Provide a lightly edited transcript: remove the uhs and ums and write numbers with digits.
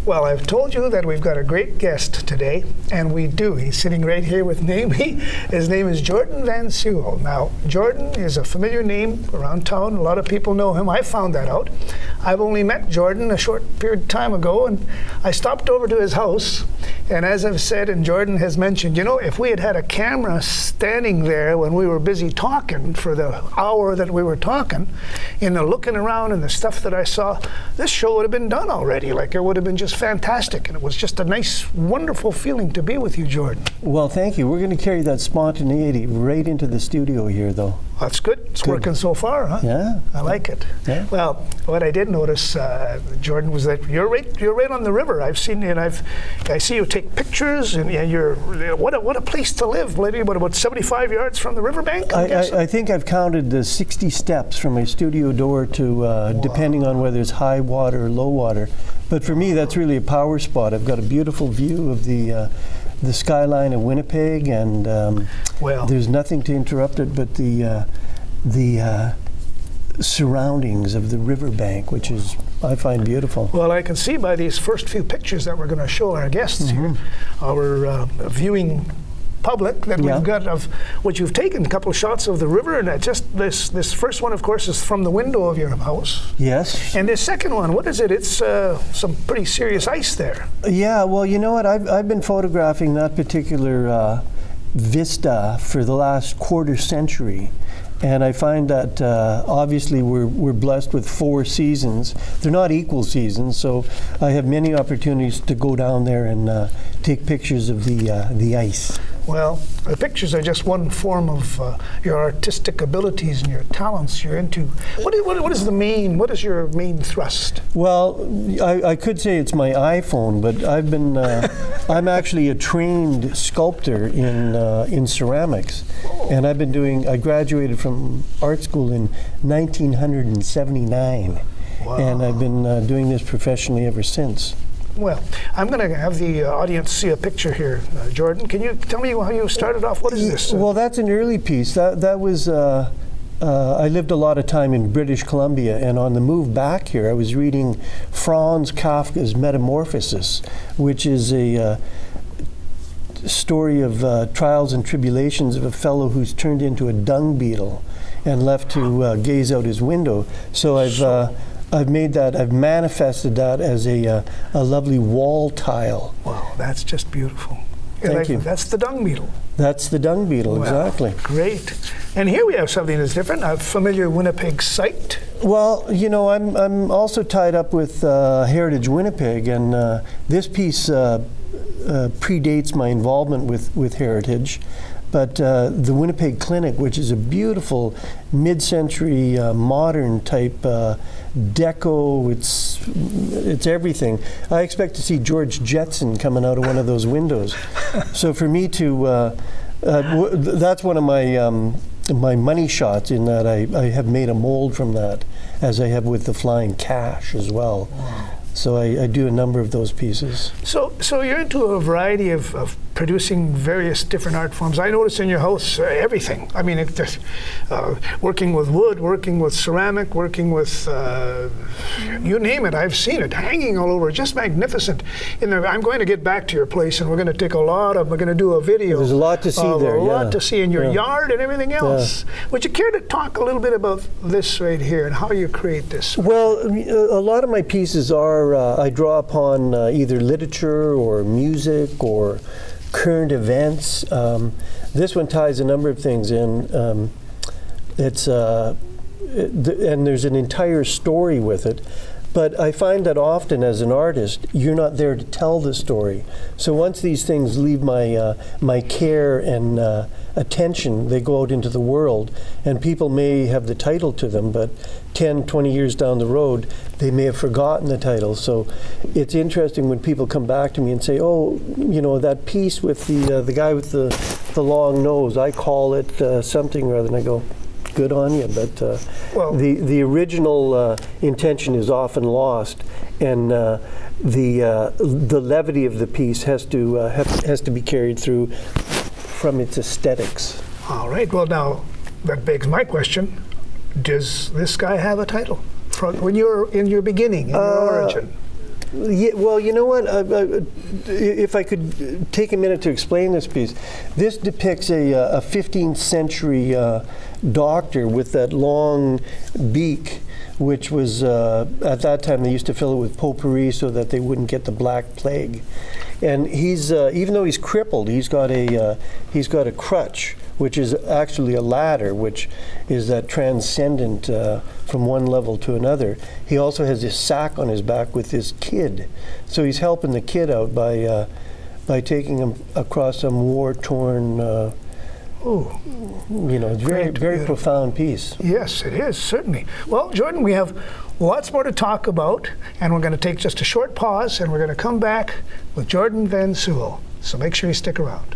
Well, I've told you that we've got a great guest today, and we do. He's sitting right here with me. His name is Jordan Van Sewell. Now, Jordan is a familiar name around town. A lot of people know him. I found that out. I've only met Jordan a short period of time ago, and I stopped over to his house, and as I've said, and Jordan has mentioned, you know, if we had had a camera standing there when we were busy talking for the hour that we were talking, looking around and the stuff that I saw, this show would have been done already. Like, it would have been just fantastic, and it was just a nice, wonderful feeling to be with you, Jordan. Well, thank you. We're going to carry that spontaneity right into the studio here, though. That's good. It's working so far, huh? Yeah. I like it. Yeah. Well, what I did notice, Jordan, was that you're right on the river. I've seen you, and I see you take pictures, and you're what a place to live. Maybe about 75 yards from the riverbank. I think I've counted the 60 steps from my studio door to depending on whether it's high water or low water. But for me, that's really a power spot. I've got a beautiful view of the skyline of Winnipeg, and there's nothing to interrupt it but the surroundings of the riverbank, which is, I find, beautiful. Well, I can see by these first few pictures that we're going to show our guests here, our viewing public, that we've got of what you've taken, a couple of shots of the river, and just this first one, of course, is from the window of your house. Yes. And this second one, what is it? It's some pretty serious ice there. Yeah, well, you know what? I've been photographing that particular vista for the last quarter century. And I find that obviously we're blessed with 4 seasons. They're not equal seasons, so I have many opportunities to go down there and take pictures of the ice. Well, the pictures are just one form of your artistic abilities and your talents you're into. What is your main thrust? Well, I could say it's my iPhone, but I've been I'm actually a trained sculptor in ceramics, and I graduated from art school in 1979, and I've been doing this professionally ever since. Well, I'm going to have the audience see a picture here. Jordan, can you tell me how you started off? What is this? Well, that's an early piece. That was, I lived a lot of time in British Columbia, and on the move back here, I was reading Franz Kafka's Metamorphosis, which is a story of trials and tribulations of a fellow who's turned into a dung beetle and left to gaze out his window. So I've made that, I've manifested that as a lovely wall tile. Wow, that's just beautiful. Thank you. That's the dung beetle. That's the dung beetle, exactly. Great. And here we have something that's different, a familiar Winnipeg site. Well, you know, I'm also tied up with Heritage Winnipeg, and this piece predates my involvement with Heritage. But the Winnipeg Clinic, which is a beautiful mid-century modern type deco, it's everything. I expect to see George Jetson coming out of one of those windows. So for me to, that's one of my money shots, in that I have made a mold from that, as I have with the Flying Cash as well. Wow. So I do a number of those pieces. So you're into a variety of producing various different art forms. I notice in your house everything. I mean, working with wood, working with ceramic, working with you name it. I've seen it hanging all over. Just magnificent. I'm going to get back to your place, and we're going to take we're going to do a video. There's a lot to see there. A lot to see in your yard and everything else. Yeah. Would you care to talk a little bit about this right here and how you create this? Well, a lot of my pieces are, I draw upon either literature or music or current events. This one ties a number of things in. And there's an entire story with it. But I find that often as an artist, you're not there to tell the story. So once these things leave my care and attention, they go out into the world, and people may have the title to them, but 10, 20 years down the road, they may have forgotten the title. So it's interesting when people come back to me and say, oh, you know, that piece with the guy with the long nose, I call it something or other, and I go, good on you, but the original intention is often lost, and the levity of the piece has to be carried through from its aesthetics. All right. Well, now that begs my question: does this guy have a title when you're in your beginning, in your origin? Yeah, well, you know what? If I could take a minute to explain this piece, this depicts a 15th century doctor with that long beak, which was at that time they used to fill it with potpourri so that they wouldn't get the Black Plague. And he's even though he's crippled, he's got a crutch, which is actually a ladder, which is that transcendent from one level to another. He also has this sack on his back with his kid. So he's helping the kid out by taking him across some war-torn, it's very profound piece. Yes, it is, certainly. Well, Jordan, we have lots more to talk about, and we're going to take just a short pause, and we're going to come back with Jordan Van Sewell. So make sure you stick around.